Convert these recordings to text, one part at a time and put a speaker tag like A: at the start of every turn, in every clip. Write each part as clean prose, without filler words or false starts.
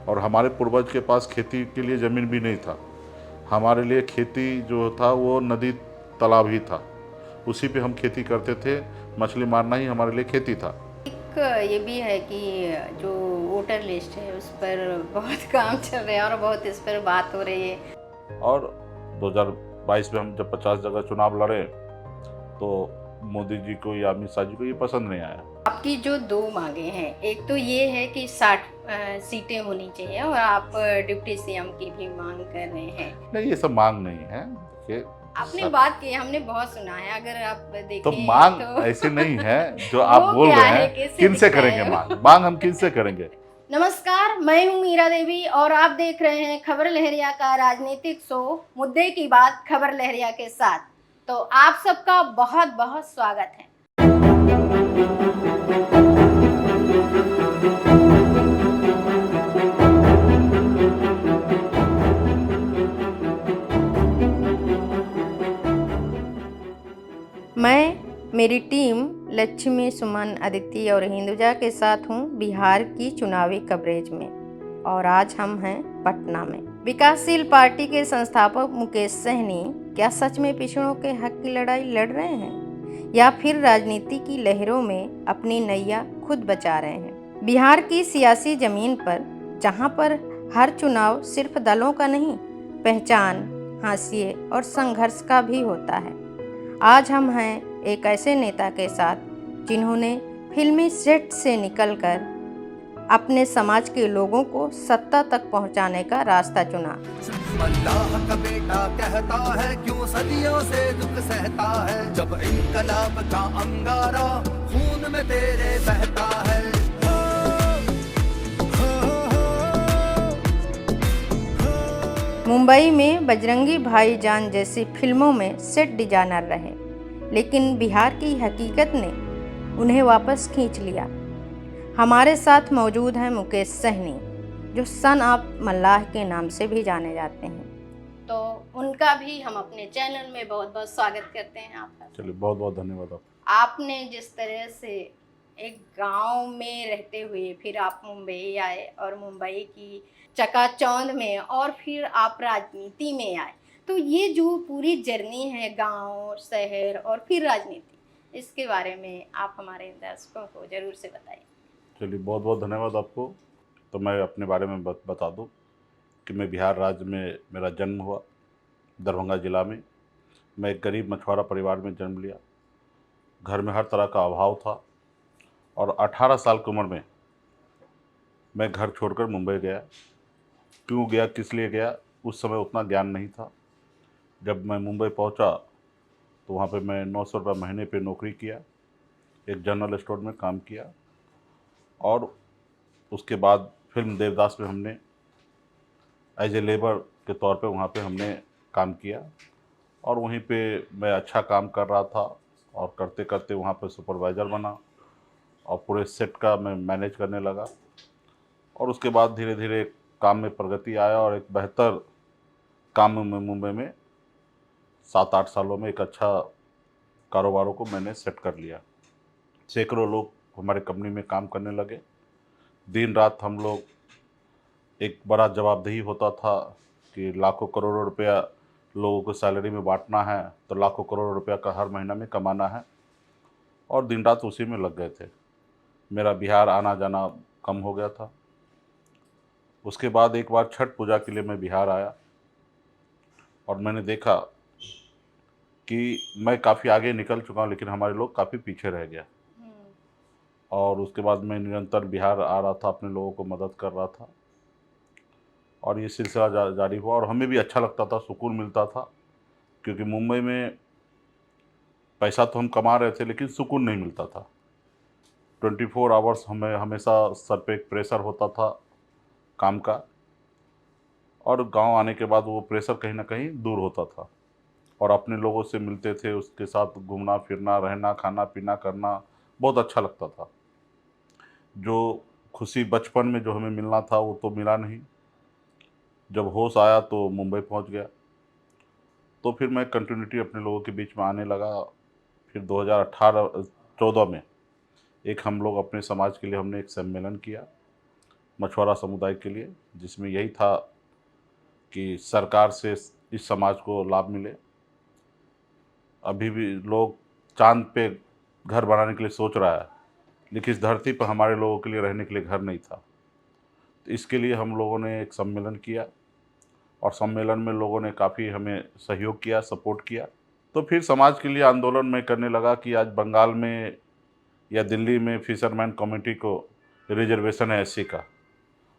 A: और हमारे पूर्वज के पास खेती के लिए ज़मीन भी नहीं था। हमारे लिए खेती जो था वो नदी तालाब ही था, उसी पे हम खेती करते थे। मछली मारना ही हमारे लिए खेती था।
B: एक ये भी है कि जो वोटर लिस्ट है उस पर बहुत काम चल रहा है और बहुत इस पर बात हो रही है।
A: और 2022 में हम जब 50 जगह चुनाव लड़े तो मोदी जी को या अमित शाह जी को ये पसंद नहीं आया।
B: आपकी जो दो मांगे हैं, एक तो ये है कि 60 सीटें होनी चाहिए और आप डिप्टी सीएम की भी मांग कर रहे हैं।
A: नहीं, ये सब मांग नहीं है। देखिए
B: आपने
A: सर,
B: बात की, हमने बहुत सुना है, अगर आप
A: तो
B: देखें
A: मांग
B: तो
A: ऐसे नहीं है जो आप
B: वो
A: बोल
B: क्या
A: रहे
B: है,
A: हैं।
B: कैसे
A: किन से
B: दिखता
A: करेंगे
B: है
A: मांग?
B: वो?
A: मांग हम किन से करेंगे?
B: नमस्कार, मैं हूँ मीरा देवी और आप देख रहे हैं खबर लहरिया का राजनीतिक शो मुद्दे की बात खबर लहरिया के साथ। तो आप सबका बहुत बहुत स्वागत है। मैं, मेरी टीम लक्ष्मी, सुमन, अदिति और हिंदुजा के साथ हूँ बिहार की चुनावी कवरेज में। और आज हम हैं पटना में। विकासशील पार्टी के संस्थापक मुकेश सहनी क्या सच में पिछड़ों के हक की लड़ाई लड़ रहे हैं या फिर राजनीति की लहरों में अपनी नैया खुद बचा रहे हैं? बिहार की सियासी जमीन पर, जहाँ पर हर चुनाव सिर्फ दलों का नहीं, पहचान, हाशिए और संघर्ष का भी होता है, आज हम हैं एक ऐसे नेता के साथ जिन्होंने फिल्मी सेट से निकलकर अपने समाज के लोगों को सत्ता तक पहुंचाने का रास्ता चुना।
C: अल्लाह का बेटा कहता है क्यों सदियों से दुख सहता है, जब इनकलाब का अंगारा खून में तेरे बहता है।
B: मुंबई में बजरंगी भाईजान जैसी फिल्मों में सेट डिजाइनर रहे, लेकिन बिहार की हकीकत ने उन्हें वापस खींच लिया। हमारे साथ मौजूद हैं मुकेश सहनी, जो सन ऑफ मल्लाह के नाम से भी जाने जाते हैं। तो उनका भी हम अपने चैनल में बहुत बहुत स्वागत करते हैं आपका।
A: चलिए, बहुत बहुत धन्यवाद आप।
B: आपने जिस तरह से एक गांव में रहते हुए फिर आप मुंबई आए और मुंबई की चकाचौंध में और फिर आप राजनीति में आए, तो ये जो पूरी जर्नी है गांव, शहर और फिर राजनीति, इसके बारे में आप हमारे दर्शकों को ज़रूर से बताइए।
A: चलिए, बहुत बहुत धन्यवाद आपको। तो मैं अपने बारे में बता दूं कि मैं बिहार राज्य में मेरा जन्म हुआ, दरभंगा ज़िला में। मैं एक गरीब मछुआरा परिवार में जन्म लिया। घर में हर तरह का अभाव था और 18 साल की उम्र में मैं घर छोड़कर मुंबई गया। क्यों गया, किस लिए गया, उस समय उतना ज्ञान नहीं था। जब मैं मुंबई पहुंचा तो वहाँ पे मैं 900 रुपये महीने पे नौकरी किया, एक जनरल स्टोर में काम किया। और उसके बाद फिल्म देवदास में हमने एज ए लेबर के तौर पे वहाँ पे हमने काम किया। और वहीं पे मैं अच्छा काम कर रहा था और करते करते वहाँ पे सुपरवाइज़र बना और पूरे सेट का मैं मैनेज करने लगा। और उसके बाद धीरे धीरे काम में प्रगति आया और एक बेहतर काम में मुंबई में 7-8 सालों में एक अच्छा कारोबारों को मैंने सेट कर लिया। सैकड़ों लोग हमारे कंपनी में काम करने लगे। दिन रात हम लोग, एक बड़ा जवाबदेही होता था कि लाखों करोड़ों रुपया लोगों को सैलरी में बांटना है, तो लाखों करोड़ रुपया का हर महीना में कमाना है। और दिन रात उसी में लग गए थे। मेरा बिहार आना जाना कम हो गया था। उसके बाद एक बार छठ पूजा के लिए मैं बिहार आया और मैंने देखा कि मैं काफ़ी आगे निकल चुका हूँ, लेकिन हमारे लोग काफ़ी पीछे रह गया। और उसके बाद मैं निरंतर बिहार आ रहा था, अपने लोगों को मदद कर रहा था और ये सिलसिला जारी हुआ। और हमें भी अच्छा लगता था, सुकून मिलता था, क्योंकि मुंबई में पैसा तो हम कमा रहे थे लेकिन सुकून नहीं मिलता था। 24 आवर्स हमें हमेशा सर पे एक प्रेशर होता था काम का। और गांव आने के बाद वो प्रेशर कहीं ना कहीं दूर होता था और अपने लोगों से मिलते थे, उसके साथ घूमना फिरना, रहना, खाना पीना करना बहुत अच्छा लगता था। जो खुशी बचपन में जो हमें मिलना था वो तो मिला नहीं। जब होश आया तो मुंबई पहुंच गया। तो फिर मैं कंटिन्यूटी अपने लोगों के बीच में आने लगा। फिर 2018-14 में एक हम लोग अपने समाज के लिए हमने एक सम्मेलन किया, मछुआरा समुदाय के लिए, जिसमें यही था कि सरकार से इस समाज को लाभ मिले। अभी भी लोग चाँद पे घर बनाने के लिए सोच रहा है, लेकिन इस धरती पर हमारे लोगों के लिए रहने के लिए घर नहीं था। तो इसके लिए हम लोगों ने एक सम्मेलन किया और सम्मेलन में लोगों ने काफ़ी हमें सहयोग किया, सपोर्ट किया। तो फिर समाज के लिए आंदोलन मैं करने लगा कि आज बंगाल में या दिल्ली में फिशरमैन कम्युनिटी को रिजर्वेशन है एससी का,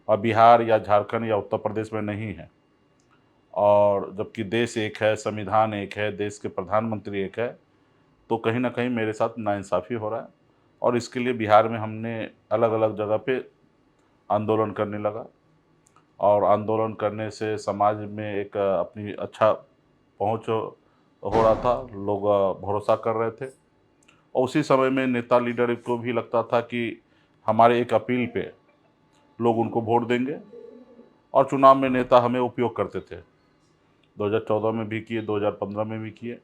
A: और बिहार या झारखंड या उत्तर प्रदेश में नहीं है। और जबकि देश एक है, संविधान एक है, देश के प्रधानमंत्री एक है, तो कहीं ना कहीं मेरे साथ नाइंसाफ़ी हो रहा है। और इसके लिए बिहार में हमने अलग अलग जगह पे आंदोलन करने लगा, और आंदोलन करने से समाज में एक अपनी अच्छा पहुंच हो रहा था, लोग भरोसा कर रहे थे। और उसी समय में नेता लीडर को भी लगता था कि हमारे एक अपील पे लोग उनको वोट देंगे, और चुनाव में नेता हमें उपयोग करते थे। 2014 में भी किए, 2015 में भी किए।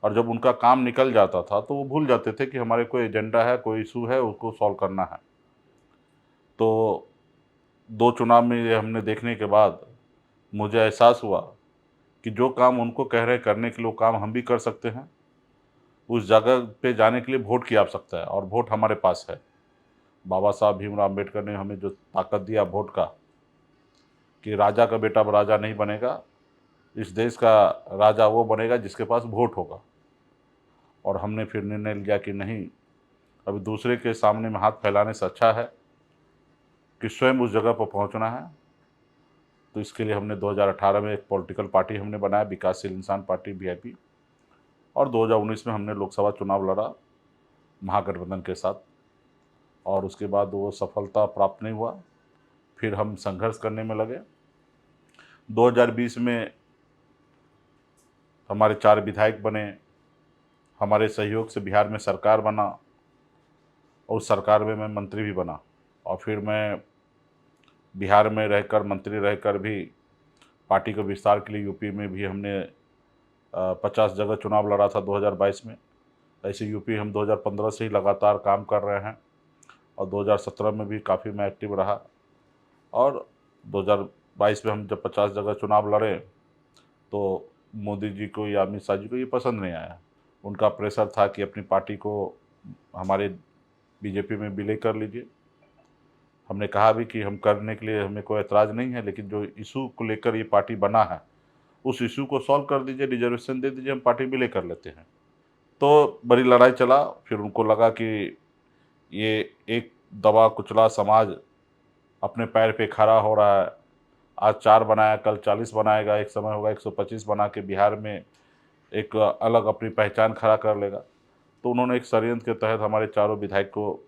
A: और जब उनका काम निकल जाता था तो वो भूल जाते थे कि हमारे कोई एजेंडा है, कोई इशू है, उसको सॉल्व करना है। तो 2 चुनाव में ये हमने देखने के बाद मुझे एहसास हुआ कि जो काम उनको कह रहे करने के लिए वो काम हम भी कर सकते हैं। उस जगह पे जाने के लिए वोट की आवश्यकता है, और वोट हमारे पास है। बाबा साहब भीमराव अम्बेडकर ने हमें जो ताकत दिया वोट का, कि राजा का बेटा राजा नहीं बनेगा, इस देश का राजा वो बनेगा जिसके पास वोट होगा। और हमने फिर निर्णय लिया कि नहीं, अभी दूसरे के सामने में हाथ फैलाने से अच्छा है कि स्वयं उस जगह पर पहुंचना है। तो इसके लिए हमने 2018 में एक पॉलिटिकल पार्टी हमने बनाया, विकासशील इंसान पार्टी वीआईपी, और 2019 में हमने लोकसभा चुनाव लड़ा महागठबंधन के साथ। और उसके बाद वो सफलता प्राप्त नहीं हुआ, फिर हम संघर्ष करने में लगे। 2020 में हमारे 4 विधायक बने, हमारे सहयोग से बिहार में सरकार बना, और उस सरकार में मैं मंत्री भी बना। और फिर मैं बिहार में रहकर, मंत्री रहकर भी पार्टी के विस्तार के लिए यूपी में भी हमने 50 जगह चुनाव लड़ा था 2022 में। ऐसे यूपी हम 2015 से ही लगातार काम कर रहे हैं, और 2017 में भी काफ़ी मैं एक्टिव रहा। और 2022 में हम जब 50 जगह चुनाव लड़े तो मोदी जी को या अमित शाह जी को ये पसंद नहीं आया। उनका प्रेशर था कि अपनी पार्टी को हमारे बीजेपी में विलय कर लीजिए। हमने कहा भी कि हम करने के लिए हमें कोई एतराज़ नहीं है, लेकिन जो इशू को लेकर ये पार्टी बना है उस इशू को सॉल्व कर दीजिए, रिजर्वेशन दे दीजिए, हम पार्टी विलय कर लेते हैं। तो बड़ी लड़ाई चला। फिर उनको लगा कि ये एक दबा कुचला समाज अपने पैर पे खड़ा हो रहा है, आज 4 बनाया, कल 40 बनाएगा, एक समय होगा 125 बना के बिहार में एक अलग अपनी पहचान खड़ा कर लेगा। तो उन्होंने एक षड्यंत्र के तहत हमारे चारों विधायक को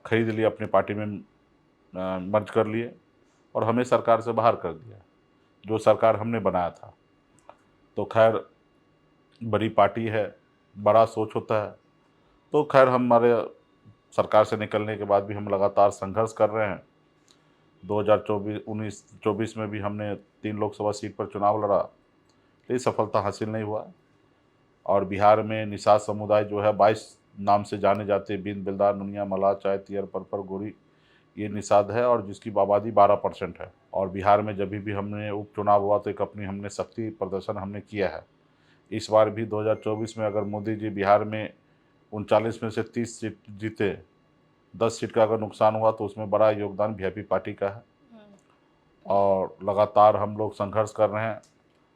A: खरीद लिया, अपनी पार्टी में मर्ज कर लिए, और हमें सरकार से बाहर कर दिया, जो सरकार हमने बनाया था। तो खैर, बड़ी पार्टी है, बड़ा सोच होता है। तो खैर, हमारे सरकार से निकलने के बाद भी हम लगातार संघर्ष कर रहे हैं। 2024 में भी हमने 3 लोकसभा सीट पर चुनाव लड़ा, लेकिन सफलता हासिल नहीं हुआ। और बिहार में निषाद समुदाय जो है 22 नाम से जाने जाते हैं, बिंद, बेलदार, नुनिया, मल्लाह, चाय, तियर, परपर, गोरी, ये निषाद है, और जिसकी आबादी 12% है। और बिहार में जब भी हमने उपचुनाव हुआ तो एक अपनी हमने शक्ति प्रदर्शन हमने किया है। इस बार भी 2024 में अगर मोदी जी बिहार में 39 में से 30 सीट जीते, 10 सीट का अगर नुकसान हुआ तो उसमें बड़ा योगदान वीआईपी पार्टी का है। और लगातार हम लोग संघर्ष कर रहे हैं,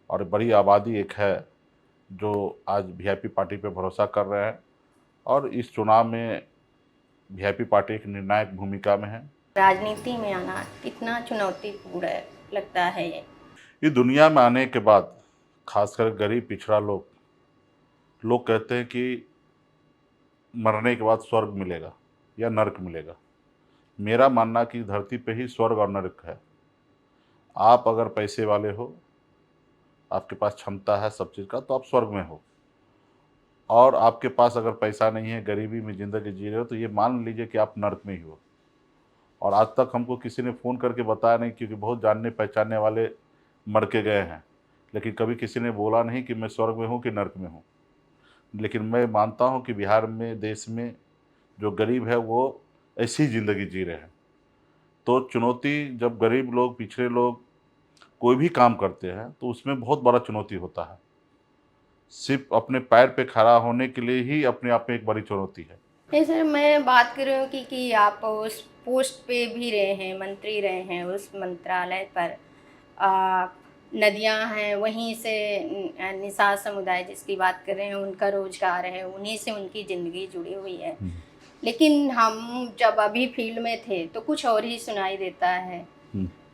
A: और बड़ी आबादी एक है जो आज वीआईपी पार्टी पे भरोसा कर रहे हैं। और इस चुनाव में वीआईपी पार्टी एक निर्णायक भूमिका में है।
B: राजनीति में आना कितना चुनौतीपूर्ण लगता है
A: ये दुनिया में आने के बाद खासकर गरीब पिछड़ा लोग कहते हैं कि मरने के बाद स्वर्ग मिलेगा या नरक मिलेगा। मेरा मानना कि धरती पे ही स्वर्ग और नरक है। आप अगर पैसे वाले हो, आपके पास क्षमता है सब चीज़ का, तो आप स्वर्ग में हो। और आपके पास अगर पैसा नहीं है, गरीबी में ज़िंदगी जी रहे हो, तो ये मान लीजिए कि आप नरक में ही हो। और आज तक हमको किसी ने फ़ोन करके बताया नहीं, क्योंकि बहुत जानने पहचानने वाले मर के गए हैं, लेकिन कभी किसी ने बोला नहीं कि मैं स्वर्ग में हूँ कि नरक में हूँ। लेकिन मैं मानता हूँ कि बिहार में, देश में जो गरीब है वो ऐसी ज़िंदगी जी रहे हैं, तो चुनौती, जब गरीब लोग, पिछड़े लोग कोई भी काम करते हैं तो उसमें बहुत बड़ा चुनौती होता है। सिर्फ अपने पैर पे खड़ा होने के लिए ही अपने आप में एक बड़ी चुनौती है।
B: नहीं सर, मैं बात कर रही हूँ कि आप उस पोस्ट पे भी रहे हैं, मंत्री रहे हैं उस मंत्रालय पर। नदियाँ हैं, वहीं से निषाद समुदाय जिसकी बात कर रहे हैं उनका रोजगार है, उन्हीं से उनकी ज़िंदगी जुड़ी हुई है। लेकिन हम जब अभी फील्ड में थे तो कुछ और ही सुनाई देता है।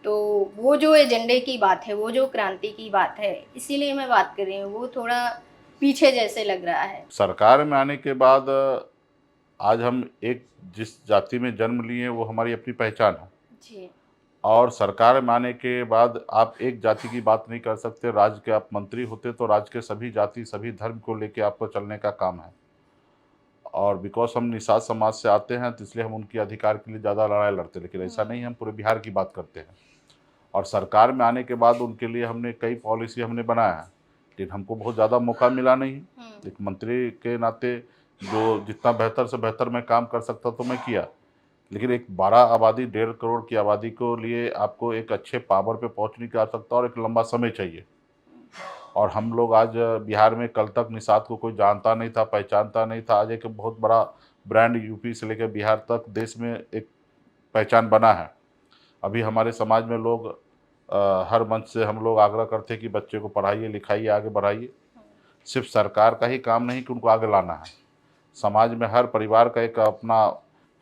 B: तो वो जो एजेंडे की बात है, वो जो क्रांति की बात है, इसीलिए मैं बात कर रही हूँ, वो थोड़ा पीछे जैसे लग रहा है।
A: सरकार में आने के बाद आज हम एक जिस जाति में जन्म लिए हैं वो हमारी अपनी पहचान है।
B: जी।
A: और सरकार में आने के बाद आप एक जाति की बात नहीं कर सकते। राज्य के आप मंत्री होते तो राज्य के सभी जाति, सभी धर्म को लेके आपको चलने का काम है। और बिकॉज हम निषाद समाज से आते हैं तो इसलिए हम उनके अधिकार के लिए ज़्यादा लड़ाई लड़ते हैं, लेकिन ऐसा नहीं है, हम पूरे बिहार की बात करते हैं। और सरकार में आने के बाद उनके लिए हमने कई पॉलिसी हमने बनाया है, लेकिन हमको बहुत ज़्यादा मौका मिला नहीं। एक मंत्री के नाते जो जितना बेहतर से बेहतर मैं काम कर सकता तो मैं किया, लेकिन एक 12 आबादी, 1.5 करोड़ की आबादी को लिए आपको एक अच्छे पावर पे पहुंचने की आवश्यकता और एक लंबा समय चाहिए। और हम लोग आज बिहार में, कल तक निषाद को कोई जानता नहीं था, पहचानता नहीं था। आज एक बहुत बड़ा ब्रांड यूपी से लेकर बिहार तक देश में एक पहचान बना है। अभी हमारे समाज में लोग हर मंच से हम लोग आग्रह करते हैं कि बच्चे को पढ़ाइए, लिखाइए, आगे बढ़ाइए। सिर्फ सरकार का ही काम नहीं कि उनको आगे लाना है, समाज में हर परिवार का एक अपना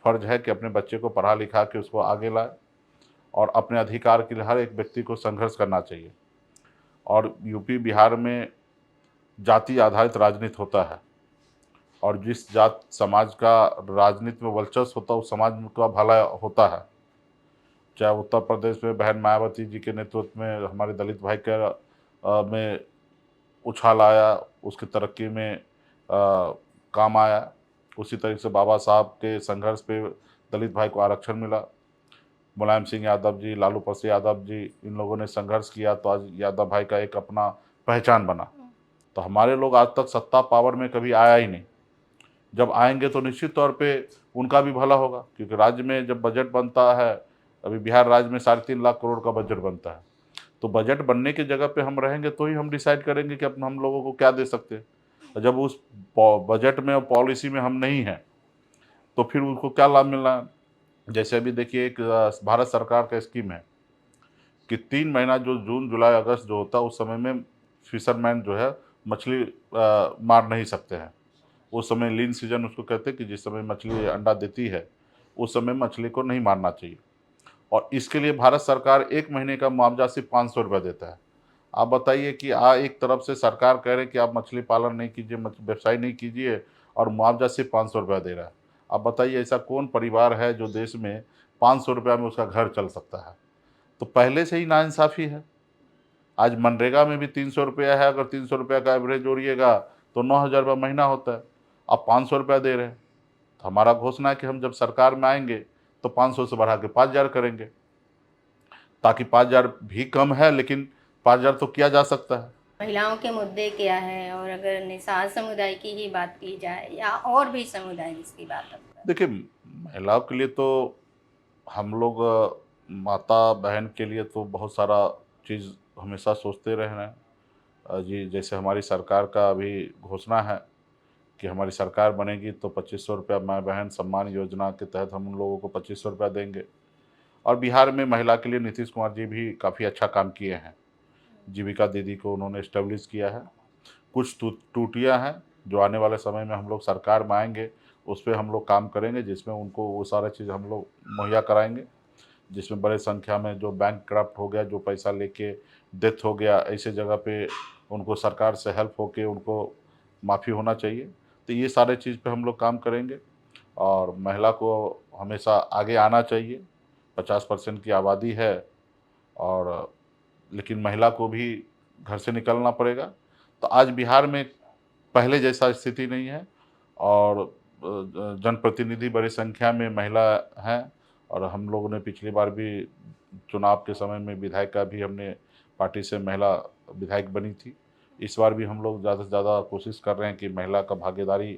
A: फर्ज है कि अपने बच्चे को पढ़ा लिखा के उसको आगे लाए और अपने अधिकार के लिए हर एक व्यक्ति को संघर्ष करना चाहिए। और यूपी बिहार में जाति आधारित राजनीति होता है, और जिस जात समाज का राजनीति में वर्चस्व होता है उस समाज का भला होता है। चाहे उत्तर प्रदेश में बहन मायावती जी के नेतृत्व में हमारे दलित भाई के में उछाल आया, उसकी तरक्की में काम आया। उसी तरीके से बाबा साहब के संघर्ष पे दलित भाई को आरक्षण मिला। मुलायम सिंह यादव जी, लालू प्रसाद यादव जी, इन लोगों ने संघर्ष किया तो आज यादव भाई का एक अपना पहचान बना। तो हमारे लोग आज तक सत्ता पावर में कभी आया ही नहीं। जब आएंगे तो निश्चित तौर पे उनका भी भला होगा, क्योंकि राज्य में जब बजट बनता है, अभी बिहार राज्य में 3.5 लाख करोड़ का बजट बनता है, तो बजट बनने की जगह पे हम रहेंगे तो ही हम डिसाइड करेंगे कि हम लोगों को क्या दे सकते हैं। जब उस बजट में और पॉलिसी में हम नहीं हैं तो फिर उनको क्या लाभ मिलना है। जैसे अभी देखिए, एक भारत सरकार का स्कीम है कि 3 महीना जो जून, जुलाई, अगस्त जो होता है उस समय में फिशरमैन जो है मछली मार नहीं सकते हैं। उस समय लीन सीजन उसको कहते हैं कि जिस समय मछली अंडा देती है उस समय मछली को नहीं मारना चाहिए। और इसके लिए भारत सरकार 1 महीने का मुआवजा सिर्फ 500 रुपये देता है। आप बताइए कि एक तरफ से सरकार कह रहे कि आप मछली पालन नहीं कीजिए, व्यवसाय नहीं कीजिए, और मुआवजा सिर्फ 500 रुपया दे रहा है। आप बताइए ऐसा कौन परिवार है जो देश में 500 रुपया में उसका घर चल सकता है। तो पहले से ही नाइंसाफ़ी है। आज मनरेगा में भी 300 रुपया है, अगर 300 रुपया का एवरेज जोड़िएगा तो 9,000 रुपया महीना होता है। आप 500 रुपया दे रहे हैं। तो हमारा घोषणा है कि हम जब सरकार में आएंगे तो 500 से बढ़ा के 5,000 करेंगे, ताकि 5,000 भी कम है लेकिन 5,000 तो किया जा सकता है।
B: महिलाओं के मुद्दे क्या है, और अगर निषाद समुदाय की ही बात की जाए या और भी समुदाय जिसकी बात आप कर।
A: देखिए, महिलाओं के लिए तो हम लोग माता बहन के लिए तो बहुत सारा चीज़ हमेशा सोचते रहे हैं। जी, जैसे हमारी सरकार का अभी घोषणा है कि हमारी सरकार बनेगी तो 2500 रुपया माँ बहन सम्मान योजना के तहत हम उन लोगों को 2500 रुपया देंगे। और बिहार में महिला के लिए नीतीश कुमार जी भी काफ़ी अच्छा काम किए हैं। जीविका दीदी को उन्होंने इस्टेब्लिश किया है। कुछ त्रुटियाँ हैं जो आने वाले समय में हम लोग सरकार में आएंगे उस पर हम लोग काम करेंगे, जिसमें उनको वो सारा चीज़ हम लोग मुहैया कराएंगे, जिसमें बड़े संख्या में जो बैंक करप्ट हो गया, जो पैसा लेके डेथ हो गया, ऐसे जगह पे उनको सरकार से हेल्प होके उनको माफ़ी होना चाहिए। तो ये सारे चीज़ पे हम लोग काम करेंगे। और महिला को हमेशा आगे आना चाहिए। 50% की आबादी है, और लेकिन महिला को भी घर से निकलना पड़ेगा। तो आज बिहार में पहले जैसा स्थिति नहीं है, और जनप्रतिनिधि बड़ी संख्या में महिला हैं। और हम लोगों ने पिछली बार भी चुनाव के समय में विधायिका भी हमने पार्टी से महिला विधायक बनी थी। इस बार भी हम लोग ज़्यादा से ज़्यादा कोशिश कर रहे हैं कि महिला का भागीदारी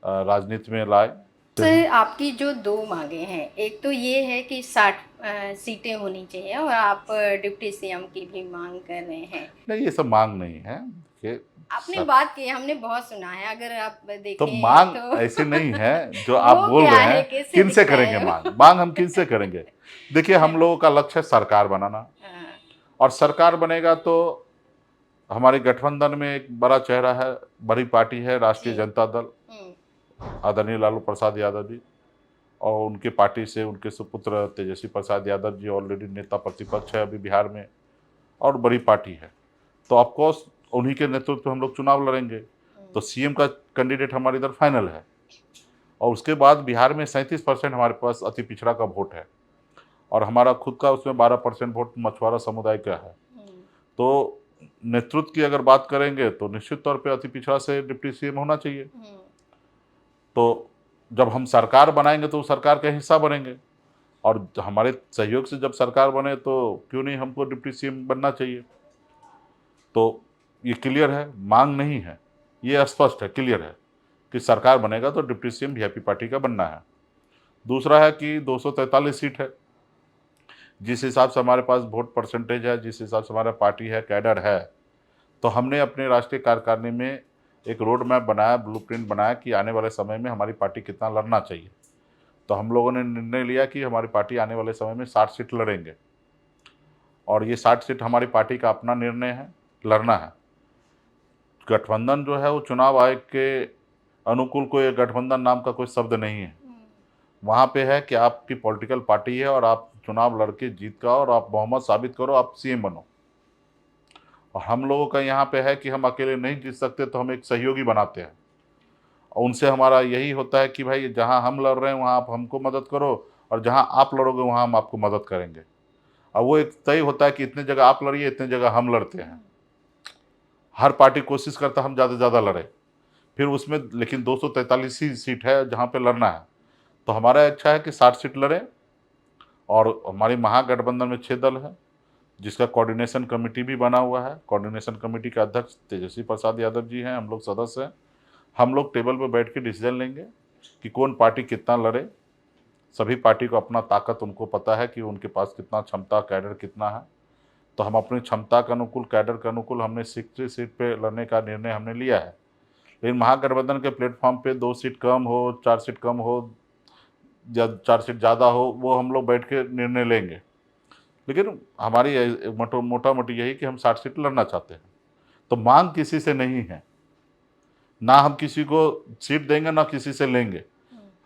A: राजनीति में लाए। सकते हैं।
B: सर, आपकी जो दो मांगे हैं, एक तो ये है कि 60 सीटें होनी चाहिए और आप डिप्टी सीएम की भी मांग कर रहे हैं।
A: नहीं, ये सब मांग नहीं है कि
B: आपने
A: सब,
B: बात की, हमने बहुत सुना है, अगर आप
A: तो
B: देखें
A: मांग
B: तो
A: ऐसे नहीं है जो आप
B: वो
A: बोल
B: क्या
A: रहे
B: है,
A: हैं।
B: कैसे
A: किन से
B: दिख रहा
A: करेंगे
B: है
A: मांग?
B: वो?
A: मांग हम किन से करेंगे? देखिए, हम लोगों का लक्ष्य है सरकार बनाना,
B: हाँ,
A: और सरकार बनेगा तो हमारे गठबंधन में एक बड़ा चेहरा है, बड़ी पार्टी है राष्ट्रीय
B: जी।
A: जनता दल, आदरणीय लालू प्रसाद यादव जी, और उनके पार्टी से उनके सुपुत्र तेजस्वी प्रसाद यादव जी ऑलरेडी नेता प्रतिपक्ष है अभी बिहार में, और बड़ी पार्टी है। तो ऑफकोर्स उन्हीं के नेतृत्व में हम लोग चुनाव लड़ेंगे। तो सीएम का कैंडिडेट हमारे इधर फाइनल है, और उसके बाद बिहार में 37% हमारे पास अति पिछड़ा का वोट है, और हमारा खुद का उसमें 12% वोट मछुआरा समुदाय का है। तो नेतृत्व की अगर बात करेंगे तो निश्चित तौर पे अति पिछड़ा से डिप्टी सीएम होना चाहिए। तो जब हम सरकार बनाएंगे तो सरकार का हिस्सा बनेंगे, और हमारे सहयोग से जब सरकार बने तो क्यों नहीं हमको डिप्टी सीएम बनना चाहिए। तो ये क्लियर है, मांग नहीं है, ये स्पष्ट है, क्लियर है कि सरकार बनेगा तो डिप्टी सीएम वीआईपी पार्टी का बनना है। दूसरा है कि 243 सीट है, जिस हिसाब से हमारे पास वोट परसेंटेज है, जिस हिसाब से हमारा पार्टी है, कैडर है, तो हमने अपने राष्ट्रीय कार्यकारिणी में एक रोड मैप बनाया, ब्लूप्रिंट बनाया कि आने वाले समय में हमारी पार्टी कितना लड़ना चाहिए। तो हम लोगों ने निर्णय लिया कि हमारी पार्टी आने वाले समय में 60 सीट लड़ेंगे, और ये 60 सीट हमारी पार्टी का अपना निर्णय है, लड़ना है। गठबंधन जो है वो चुनाव आयोग के अनुकूल कोई गठबंधन नाम का कोई शब्द नहीं है। वहाँ पे है कि आपकी पॉलिटिकल पार्टी है और आप चुनाव लड़के जीत का, और आप बहुमत साबित करो, आप सीएम बनो। और हम लोगों का यहाँ पे है कि हम अकेले नहीं जीत सकते, तो हम एक सहयोगी बनाते हैं, और उनसे हमारा यही होता है कि भाई जहाँ हम लड़ रहे हैं वहाँ आप हमको मदद करो, और जहाँ आप लड़ोगे वहाँ हम आपको मदद करेंगे। और वो एक तय होता है कि इतने जगह आप लड़िए, इतने जगह हम लड़ते हैं। हर पार्टी कोशिश करता है हम ज़्यादा से ज़्यादा लड़े, फिर उसमें लेकिन 243 ही सीट है जहाँ पे लड़ना है। तो हमारा इच्छा है कि 60 सीट लड़ें, और हमारी महागठबंधन में 6 दल है, जिसका कोऑर्डिनेशन कमेटी भी बना हुआ है। कोऑर्डिनेशन कमेटी के अध्यक्ष तेजस्वी प्रसाद यादव जी हैं, हम लोग सदस्य हैं। हम लोग टेबल पर बैठ के डिसीजन लेंगे कि कौन पार्टी कितना लड़े। सभी पार्टी को अपना ताकत उनको पता है कि उनके पास कितना क्षमता, कैडर कितना है। तो हम अपनी क्षमता के अनुकूल, कैडर के अनुकूल हमने 60 सीट पे लड़ने का निर्णय हमने लिया है। लेकिन महागठबंधन के प्लेटफॉर्म पे 2 सीट कम हो, 4 सीट कम हो या 4 सीट ज़्यादा हो, वो हम लोग बैठ के निर्णय लेंगे। लेकिन हमारी मोटा मोटी यही कि हम 60 सीट लड़ना चाहते हैं। तो मांग किसी से नहीं है, ना हम किसी को सीट देंगे ना किसी से लेंगे।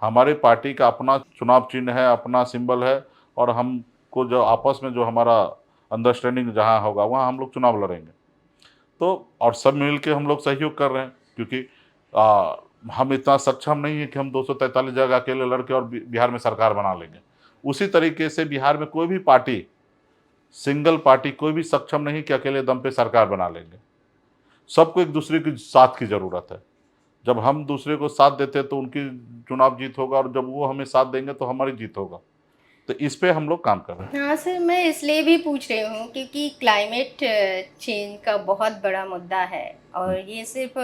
A: हमारी पार्टी का अपना चुनाव चिन्ह है, अपना सिंबल है, और हमको जो आपस में जो हमारा अंडरस्टैंडिंग जहाँ होगा वहाँ हम लोग चुनाव लड़ेंगे। तो और सब मिल के हम लोग सहयोग कर रहे हैं, क्योंकि हम इतना सक्षम नहीं है कि हम 243 जगह अकेले लड़के और बिहार में सरकार बना लेंगे। उसी तरीके से बिहार में कोई भी पार्टी, सिंगल पार्टी कोई भी सक्षम नहीं कि अकेले दम पे सरकार बना लेंगे। सबको एक दूसरे की साथ की ज़रूरत है। जब हम दूसरे को साथ देते हैं तो उनकी चुनाव जीत होगा, और जब वो हमें साथ देंगे तो हमारी जीत होगा। तो इस पे हम लोग काम कर रहे हैं।
B: हाँ सर, मैं इसलिए भी पूछ रही हूँ क्योंकि क्लाइमेट चेंज का बहुत बड़ा मुद्दा है, और ये सिर्फ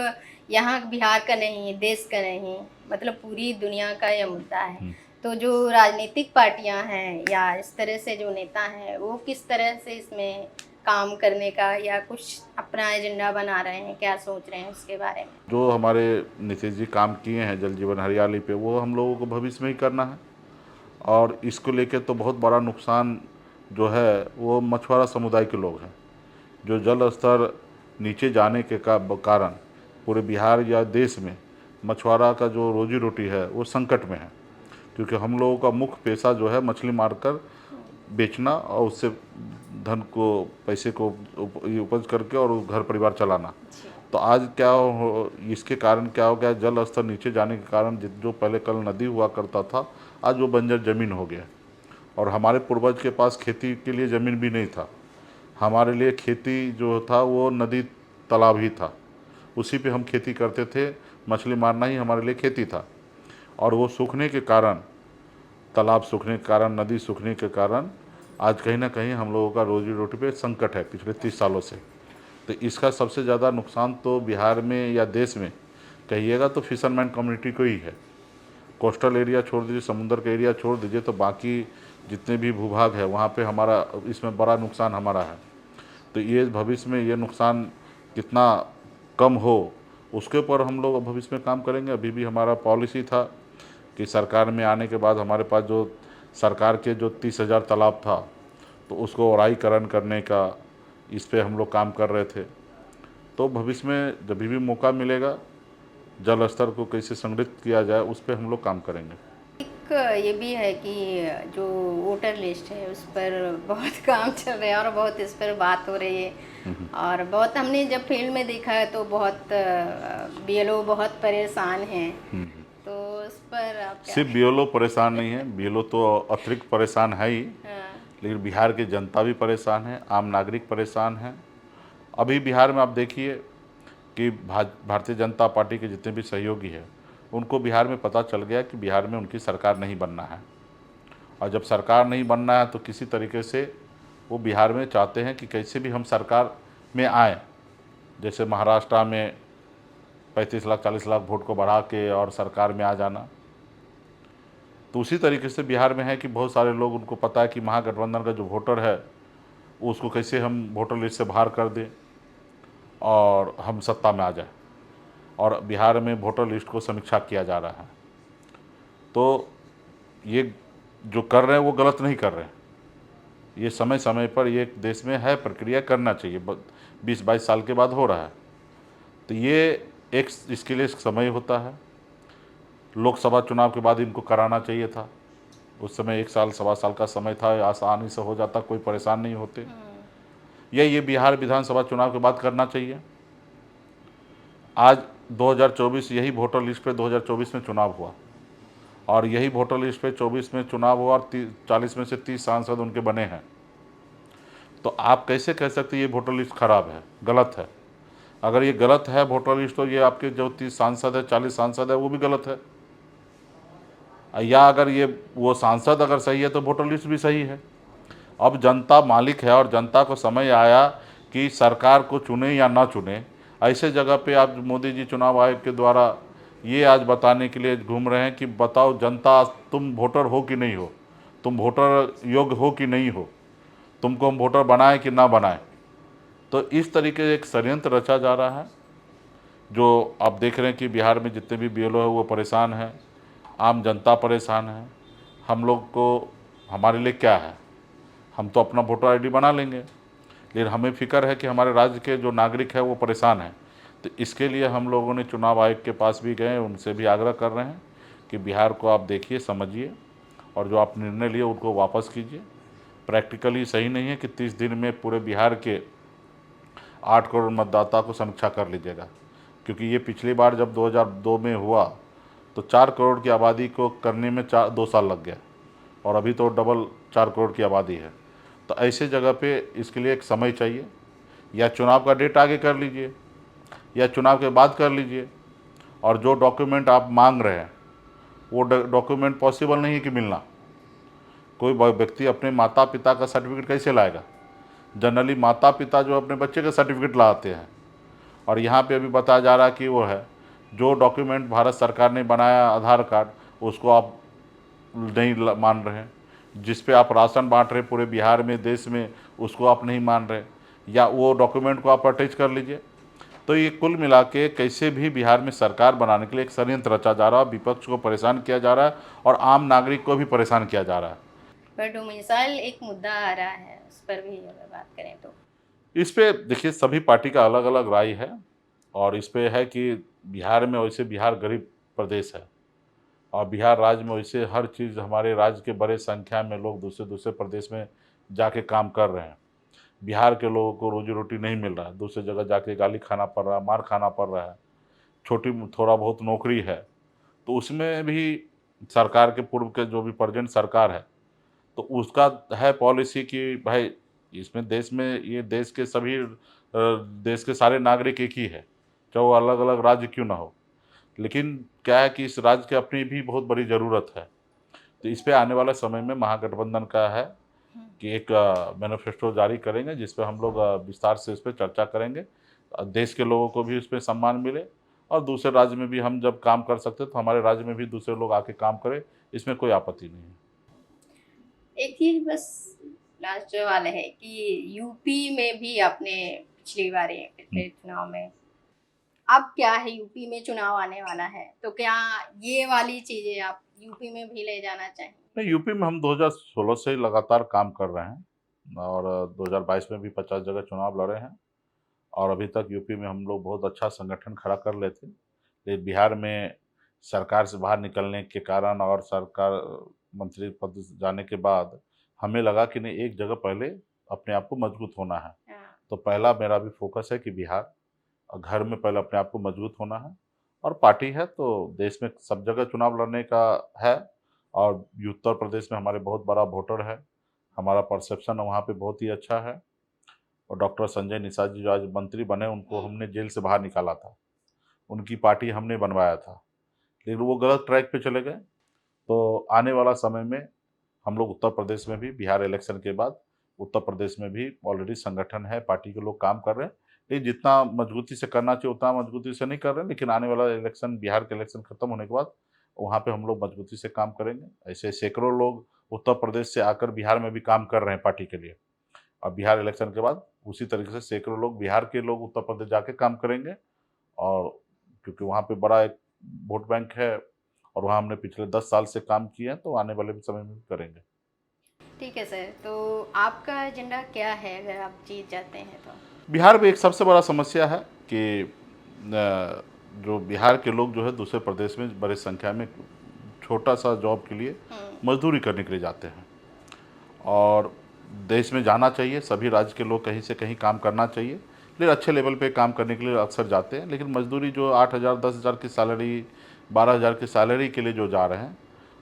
B: यहाँ बिहार का नहीं, देश का नहीं, मतलब पूरी दुनिया का यह मुद्दा है। तो जो राजनीतिक पार्टियाँ हैं या इस तरह से जो नेता हैं, वो किस तरह से इसमें काम करने का या कुछ अपना एजेंडा बना रहे हैं, क्या सोच रहे हैं उसके बारे में?
A: जो हमारे नीतीश जी काम किए हैं जल जीवन हरियाली पे, वो हम लोगों को भविष्य में ही करना है। और इसको लेके तो बहुत बड़ा नुकसान जो है वो मछुआरा समुदाय के लोग हैं, जो जल स्तर नीचे जाने के कारण पूरे बिहार या देश में मछुआरा का जो रोजी रोटी है वो संकट में है। क्योंकि हम लोगों का मुख्य पेशा जो है मछली मारकर बेचना, और उससे धन को, पैसे को उपज करके और घर परिवार चलाना। तो आज क्या हो, इसके कारण क्या हो गया, जल स्तर नीचे जाने के कारण जो पहले कल नदी हुआ करता था, आज वो बंजर ज़मीन हो गया। और हमारे पूर्वज के पास खेती के लिए ज़मीन भी नहीं था। हमारे लिए खेती जो था वो नदी तालाब ही था, उसी पे हम खेती करते थे। मछली मारना ही हमारे लिए खेती था। और वो सूखने के कारण, तालाब सूखने के कारण, नदी सूखने के कारण आज कहीं ना कहीं हम लोगों का रोजी रोटी पे संकट है पिछले 30 सालों से। तो इसका सबसे ज़्यादा नुकसान तो बिहार में या देश में कहिएगा तो फिशरमैन कम्युनिटी को ही है। कोस्टल एरिया छोड़ दीजिए, समुद्र का एरिया छोड़ दीजिए, तो बाकी जितने भी भूभाग है वहाँ पे हमारा इसमें बड़ा नुकसान हमारा है। तो ये भविष्य में ये नुकसान कितना कम हो उसके ऊपर हम लोग भविष्य में काम करेंगे। अभी भी हमारा पॉलिसी था कि सरकार में आने के बाद हमारे पास जो सरकार के जो 30,000 तालाब था तो उसको ओराईकरण करने का इस पे हम लोग काम कर रहे थे। तो भविष्य में जब भी मौका मिलेगा जल स्तर को कैसे संरक्षित किया जाए उस पर हम लोग काम करेंगे।
B: एक ये भी है कि जो वोटर लिस्ट है उस पर बहुत काम चल रहा है और बहुत इस पर बात हो रही है और बहुत हमने जब फील्ड में देखा है तो बहुत बीएलओ बहुत परेशान हैं। तो उस पर आप क्या
A: सिर्फ बीएलओ परेशान नहीं है, बीएलओ तो अतिरिक्त परेशान है ही,
B: हाँ,
A: लेकिन बिहार की जनता भी परेशान है, आम नागरिक परेशान है। अभी बिहार में आप देखिए कि भारतीय जनता पार्टी के जितने भी सहयोगी हैं उनको बिहार में पता चल गया कि बिहार में उनकी सरकार नहीं बनना है, और जब सरकार नहीं बनना है तो किसी तरीके से वो बिहार में चाहते हैं कि कैसे भी हम सरकार में आए। जैसे महाराष्ट्र में 35 लाख 40 लाख वोट को बढ़ा के और सरकार में आ जाना, तो उसी तरीके से बिहार में है कि बहुत सारे लोग उनको पता है कि महागठबंधन का जो वोटर है उसको कैसे हम वोटर लिस्ट से बाहर कर दें और हम सत्ता में आ जाए, और बिहार में वोटर लिस्ट को समीक्षा किया जा रहा है। तो ये जो कर रहे हैं वो गलत नहीं कर रहे हैं, ये समय समय पर ये देश में है प्रक्रिया करना चाहिए, 20-22 साल के बाद हो रहा है। तो ये एक इसके लिए समय होता है, लोकसभा चुनाव के बाद इनको कराना चाहिए था, उस समय 1 साल सवा साल का समय था, आसानी से हो जाता, कोई परेशान नहीं होते। या ये बिहार विधानसभा चुनाव के बाद करना चाहिए। आज 2024 यही वोटर लिस्ट पे 2024 में चुनाव हुआ और यही वोटर लिस्ट पे 24 में चुनाव हुआ और 40 में से 30 सांसद उनके बने हैं। तो आप कैसे कह सकते हैं ये वोटर लिस्ट खराब है, गलत है? अगर ये गलत है वोटर लिस्ट तो ये आपके जो 30 सांसद है 40 सांसद है वो भी गलत है, या अगर ये वो सांसद अगर सही है तो वोटर लिस्ट भी सही है। अब जनता मालिक है और जनता को समय आया कि सरकार को चुने या ना चुने। ऐसे जगह पे आप मोदी जी चुनाव आयोग के द्वारा ये आज बताने के लिए घूम रहे हैं कि बताओ जनता तुम वोटर हो कि नहीं हो, तुम वोटर योग्य हो कि नहीं हो, तुमको हम वोटर बनाए कि ना बनाए। तो इस तरीके से एक षड्यंत्र रचा जा रहा है। जो आप देख रहे हैं कि बिहार में जितने भी बीएलओ है वो परेशान है, आम जनता परेशान है। हम लोग को हमारे लिए क्या है, हम तो अपना वोटर आईडी बना लेंगे, लेकिन हमें फिक्र है कि हमारे राज्य के जो नागरिक है वो परेशान हैं। तो इसके लिए हम लोगों ने चुनाव आयोग के पास भी गए, उनसे भी आग्रह कर रहे हैं कि बिहार को आप देखिए, समझिए और जो आप निर्णय लिए उनको वापस कीजिए। प्रैक्टिकली सही नहीं है कि 30 दिन में पूरे बिहार के 8 करोड़ मतदाता को समीक्षा कर लीजिएगा, क्योंकि ये पिछली बार जब 2002 में हुआ तो 4 करोड़ की आबादी को करने में 2 साल लग गया और अभी तो डबल 4 करोड़ की आबादी है। तो ऐसे जगह पे इसके लिए एक समय चाहिए, या चुनाव का डेट आगे कर लीजिए या चुनाव के बाद कर लीजिए। और जो डॉक्यूमेंट आप मांग रहे हैं वो डॉक्यूमेंट पॉसिबल नहीं है कि मिलना। कोई व्यक्ति अपने माता पिता का सर्टिफिकेट कैसे लाएगा? जनरली माता पिता जो अपने बच्चे का सर्टिफिकेट लाते हैं, और यहाँ पे अभी बताया जा रहा है कि वो है जो डॉक्यूमेंट भारत सरकार ने बनाया आधार कार्ड उसको आप नहीं मान रहे हैं, जिस पे आप राशन बांट रहे पूरे बिहार में देश में उसको आप नहीं मान रहे, या वो डॉक्यूमेंट को आप अटैच कर लीजिए। तो ये कुल मिला के कैसे भी बिहार में सरकार बनाने के लिए एक षड्यंत्र रचा जा रहा है, विपक्ष को परेशान किया जा रहा है और आम नागरिक को भी परेशान किया जा रहा है।
B: पर डोमिसाइल एक मुद्दा आ रहा है, उस पर भी अगर बात करें तो
A: इस पे देखिए सभी पार्टी का अलग अलग राय है, और इस पे है कि बिहार में वैसे बिहार गरीब प्रदेश है और बिहार राज्य में वैसे हर चीज़ हमारे राज्य के बड़े संख्या में लोग दूसरे दूसरे प्रदेश में जाके काम कर रहे हैं। बिहार के लोगों को रोजी रोटी नहीं मिल रहा है, दूसरी जगह जाके गाली खाना पड़ रहा है, मार खाना पड़ रहा है। छोटी थोड़ा बहुत नौकरी है तो उसमें भी सरकार के पूर्व के जो भी प्रेजेंट सरकार है तो उसका है पॉलिसी कि भाई इसमें देश में ये देश के सभी देश के सारे नागरिक एक ही है, चाहे वो अलग अलग राज्य क्यों ना हो। लेकिन क्या है कि इस राज्य की अपनी भी बहुत बड़ी ज़रूरत है। तो इस पे आने वाले समय में महागठबंधन का है कि एक मैनिफेस्टो जारी करेंगे जिस पे हम लोग विस्तार से इस पर चर्चा करेंगे, देश के लोगों को भी उस पर सम्मान मिले और दूसरे राज्य में भी हम जब काम कर सकते तो हमारे राज्य में भी दूसरे लोग आके काम करें, इसमें कोई आपत्ति नहीं है।
B: एक चीज बस लास्ट वाला है कि यूपी में भी आपने पिछले चुनाव में, अब क्या है यूपी में चुनाव आने वाला है, तो क्या ये वाली चीजें आप यूपी में भी ले जाना चाहेंगे?
A: नहीं, यूपी में हम 2016 से लगातार काम कर रहे हैं और 2022 में भी 50 जगह चुनाव लड़े हैं और अभी तक यूपी में हम लोग बहुत अच्छा संगठन खड़ा कर लेते। लेकिन बिहार में सरकार से बाहर निकलने के कारण और सरकार मंत्री पद से जाने के बाद हमें लगा कि नहीं, एक जगह पहले अपने आप को मजबूत होना है।
B: हाँ,
A: तो पहला मेरा भी फोकस है कि बिहार और घर में पहले अपने आप को मजबूत होना है और पार्टी है तो देश में सब जगह चुनाव लड़ने का है और उत्तर प्रदेश में हमारे बहुत बड़ा वोटर है, हमारा परसेप्शन वहाँ पे बहुत ही अच्छा है। और डॉक्टर संजय निषाद जी जो आज मंत्री बने, उनको हमने जेल से बाहर निकाला था, उनकी पार्टी हमने बनवाया था, लेकिन वो गलत ट्रैक पे चले गए। तो आने वाला समय में हम लोग उत्तर प्रदेश में भी, बिहार इलेक्शन के बाद उत्तर प्रदेश में भी ऑलरेडी संगठन है, पार्टी के लोग काम कर रहे हैं। लेकिन जितना मजबूती से करना चाहिए उतना मजबूती से नहीं कर रहे हैं, लेकिन आने वाला इलेक्शन, बिहार के इलेक्शन खत्म होने के बाद वहाँ पे हम लोग मजबूती से काम करेंगे। ऐसे सैकड़ों लोग उत्तर प्रदेश से आकर बिहार में भी काम कर रहे हैं पार्टी के लिए। और बिहार इलेक्शन के बाद उसी तरीके से सैकड़ों लोग, बिहार के लोग उत्तर प्रदेश जाके काम करेंगे और क्योंकि वहाँ पे बड़ा एक वोट बैंक है और वहाँ हमने पिछले 10 साल से काम किया है, तो आने वाले भी समय में भी करेंगे।
B: ठीक है सर, तो आपका एजेंडा क्या है अगर आप जीत जाते हैं तो?
A: बिहार में एक सबसे बड़ा समस्या है कि जो बिहार के लोग जो है दूसरे प्रदेश में बड़ी संख्या में छोटा सा जॉब के लिए मजदूरी करने के लिए जाते हैं और देश में जाना चाहिए, सभी राज्य के लोग कहीं से कहीं काम करना चाहिए, लेकिन अच्छे लेवल पे काम करने के लिए अक्सर जाते हैं। लेकिन मजदूरी जो 8,000 10,000 की सैलरी, 12,000 की सैलरी के लिए जो जा रहे हैं,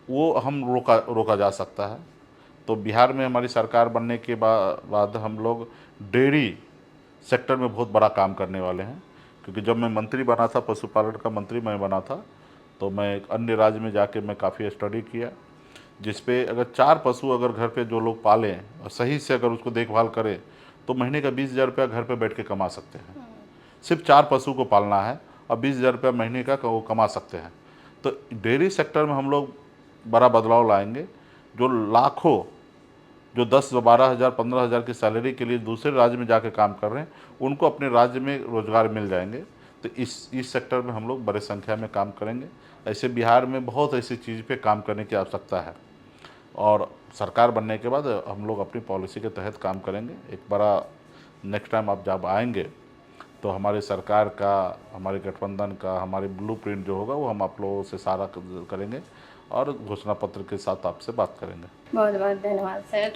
A: वो हम रोका जा सकता है। तो बिहार में हमारी सरकार बनने के बाद हम लोग डेयरी सेक्टर में बहुत बड़ा काम करने वाले हैं, क्योंकि जब मैं मंत्री बना था, पशुपालन का मंत्री मैं बना था, तो मैं एक अन्य राज्य में जाके मैं काफ़ी स्टडी किया, जिस पे अगर 4 पशु अगर घर पे जो लोग पालें और सही से अगर उसको देखभाल करें तो महीने का 20,000 रुपया घर पे बैठ के कमा सकते हैं। सिर्फ 4 पशु को पालना है और 20,000 रुपया महीने का वो कमा सकते हैं। तो डेयरी सेक्टर में हम लोग बड़ा बदलाव लाएंगे। जो लाखों, जो 10 12 हज़ार 15 हज़ार की सैलरी के लिए दूसरे राज्य में जाके काम कर रहे हैं, उनको अपने राज्य में रोजगार मिल जाएंगे। तो इस सेक्टर में हम लोग बड़े संख्या में काम करेंगे। ऐसे बिहार में बहुत ऐसी चीज़ पे काम करने की आवश्यकता है और सरकार बनने के बाद हम लोग अपनी पॉलिसी के तहत काम करेंगे। एक बड़ा नेक्स्ट टाइम आप जब आएंगे तो हमारी सरकार का, हमारे गठबंधन का, हमारी ब्लूप्रिंट जो होगा वो हम आप लोगों से सारा करेंगे और घोषणा पत्र के साथ आपसे बात करेंगे।
B: बहुत बहुत धन्यवाद सर।